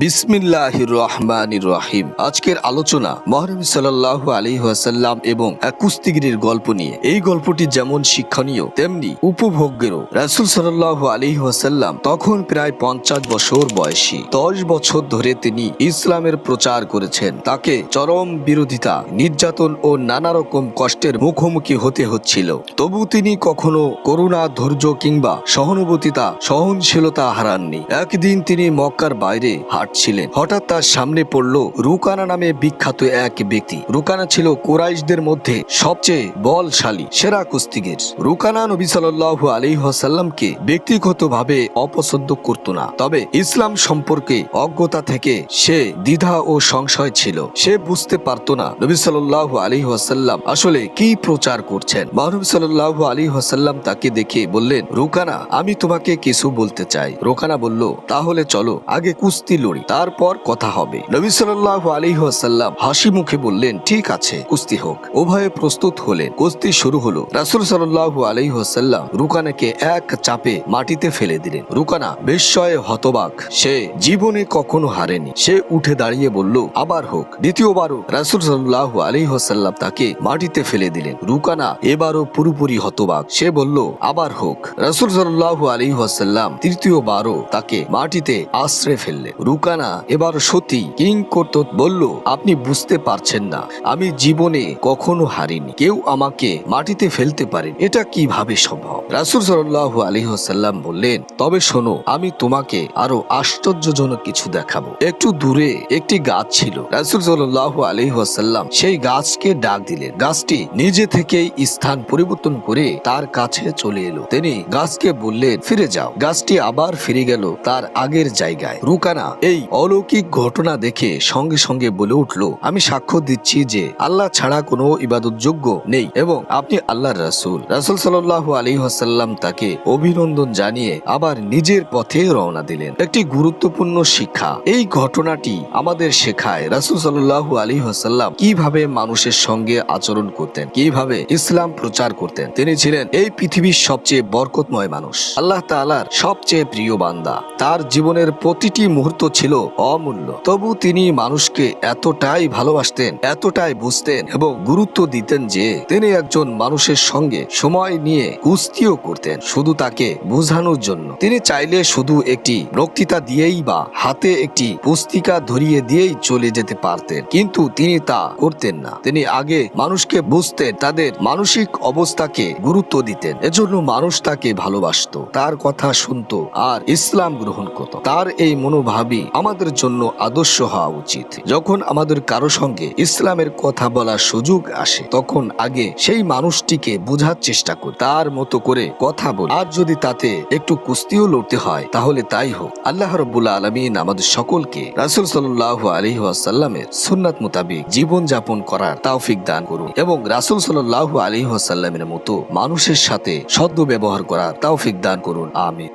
বিসমিল্লাহির রহমানির রহিম। আজকের আলোচনা মহানবী সাল্লাল্লাহু আলাইহি ওয়াসাল্লাম এবং এক কুস্তিগিরের গল্প নিয়ে। এই গল্পটি যেমন শিক্ষণীয় তেমনি উপভোগ্যেরও। রাসূল সাল্লাল্লাহু আলাইহি ওয়াসাল্লাম তখন প্রায় 50 বছর বয়সী। 10 বছর ধরে তিনি ইসলামের প্রচার করেছেন। তাকে চরম বিরোধিতা, নির্যাতন ও নানা রকম কষ্টের মুখোমুখি হতে হচ্ছিল। তবু তিনি কখনো করুণা, ধৈর্য কিংবা সহনশীলতা হারাননি। একদিন তিনি মক্কার বাইরে হাঁটছিলেন। হঠাৎ তার সামনে পড়ল রুকানা নামে বিখ্যাত এক ব্যক্তি। রুকানা ছিল কুরাইশদের মধ্যে সবচেয়ে বলশালী সেরা কুস্তিগির। রুকানা নবী সাল্লাল্লাহু আলাইহি ওয়াসাল্লামকে ব্যক্তিগতভাবে অপছন্দ করত না, তবে ইসলাম সম্পর্কে অজ্ঞতা থেকে সে দ্বিধা ও সংশয় ছিল। সে বুঝতে পারত না নবী সাল্লাল্লাহু আলাইহি ওয়াসাল্লাম আসলে কি প্রচার করছেন। মহানবী সাল্লাল্লাহু আলাইহি ওয়াসাল্লাম তাকে দেখে বললেন, রুকানা, আমি তোমাকে কিছু বলতে চাই। রুকানা বলল, তাহলে চলো আগে কুস্তি লড়ি, তারপর কথা হবে। নবী সাল্লাল্লাহু আলাইহি ওয়াসাল্লাম হাসি মুখে বললেন, ঠিক আছে, কুস্তি হোক। উভয়ে প্রস্তুত হলেন। কুস্তি শুরু হলো। রাসূল সাল্লাল্লাহু আলাইহি ওয়াসাল্লাম রুকানাকে এক চাপে মাটিতে ফেলে দিলেন। রুকানা বিস্ময়ে হতবাক। সে জীবনে কখনো হারেনি। সে উঠে দাঁড়িয়ে বলল, আবার হোক। দ্বিতীয়বারও রাসূল সাল্লাল্লাহু আলাইহি ওয়াসাল্লাম তাকে মাটিতে ফেলে দিলেন। রুকানা এবারও পুরোপুরি হতবাক। সে বলল, আবার হোক। রাসূল সাল্লাল্লাহু আলাইহি ওয়াসাল্লাম তৃতীয়বারও তাকে মাটিতে আশ্রয় ফেললেন। রুকানা এবার সত্যি কিং করত বলল, আপনি বুঝতে পারছেন না, আমি জীবনে কখনো হারিনি। কেউ আমাকে মাটিতে ফেলতে পারে, এটা কিভাবে সম্ভব? রাসূল সাল্লাল্লাহু আলাইহি ওয়াসাল্লাম বললেন, তবে শোনো, আমি তোমাকে আরো আশ্চর্যজনক কিছু দেখাবো। একটু দূরে একটি গাছ ছিল। রাসূল সাল্লাল্লাহু আলাইহি ওয়াসাল্লাম সেই গাছকে ডাক দিলেন। গাছটি নিজে থেকেই স্থান পরিবর্তন করে তার কাছে চলে এলো। তিনি গাছকে বললেন, ফিরে যাও। গাছটি আবার ফিরে গেল তার আগের জায়গায়। রুকানা এই অলৌকিক ঘটনা দেখে সঙ্গে সঙ্গে বলে উঠল, আমি সাক্ষ্য দিচ্ছি যে আল্লাহ ছাড়া কোনো ইবাদতযোগ্য নেই এবং আপনি আল্লাহর রাসূল। রাসূল সাল্লাল্লাহু আলাইহি ওয়াসাল্লাম তাকে অভিনন্দন জানিয়ে আবার নিজের পথে রওনা দিলেন। একটি গুরুত্বপূর্ণ শিক্ষা এই ঘটনাটি আমাদের শেখায় রাসূল সাল্লাল্লাহু আলাইহি ওয়াসাল্লাম কিভাবে মানুষের সঙ্গে আচরণ করতেন, কিভাবে ইসলাম প্রচার করতেন। তিনি ছিলেন এই পৃথিবীর সবচেয়ে বরকতময় মানুষ, আল্লাহ তাআলার সবচেয়ে প্রিয় বান্দা। তার জীবনের প্রতিটি মুহূর্ত ছিল অমূল্য। তবু তিনি মানুষকে এতটাই ভালোবাসতেন, এতটাই বুঝতেন এবং গুরুত্ব দিতেন যে তিনি একজন মানুষের সঙ্গে সময় নিয়ে কুস্তিও করতেন, শুধু তাকে বোঝানোর জন্য। তিনি চাইলে শুধু একটি বক্তৃতা দিয়েই বা হাতে একটি পুস্তিকা ধরিয়ে দিয়েই চলে যেতে পারতেন, কিন্তু তিনি তা করতেন না। তিনি আগে মানুষকে বুঝতেন, তাদের মানসিক অবস্থাকে গুরুত্ব দিতেন। এজন্য মানুষ তাকে ভালোবাসতো, তার কথা শুনতো আর ইসলাম গ্রহণ করত। তার এই মনোভাবই আমাদের জন্য আদর্শ হওয়া উচিত। যখন আমাদের কারো সঙ্গে ইসলামের কথা বলার সুযোগ আসে, তখন আগে সেই মানুষটিকে বোঝার চেষ্টা করি, তার মতো করে কথা বলি। আর যদি তাতে একটু কুস্তিও লড়তে হয়, তাহলে তাই হোক। আল্লাহ রাব্বুল আলামিন আমাদের সকলকে রাসূল সাল্লাল্লাহু আলাইহি ওয়াসাল্লামের সুন্নাত মোতাবেক জীবন যাপন করার তৌফিক দান করুন এবং রাসূল সাল্লাল্লাহু আলাইহি ওয়াসাল্লামের মতো মানুষের সাথে সদ্ব্যবহার করার তৌফিক দান করুন। আমিন।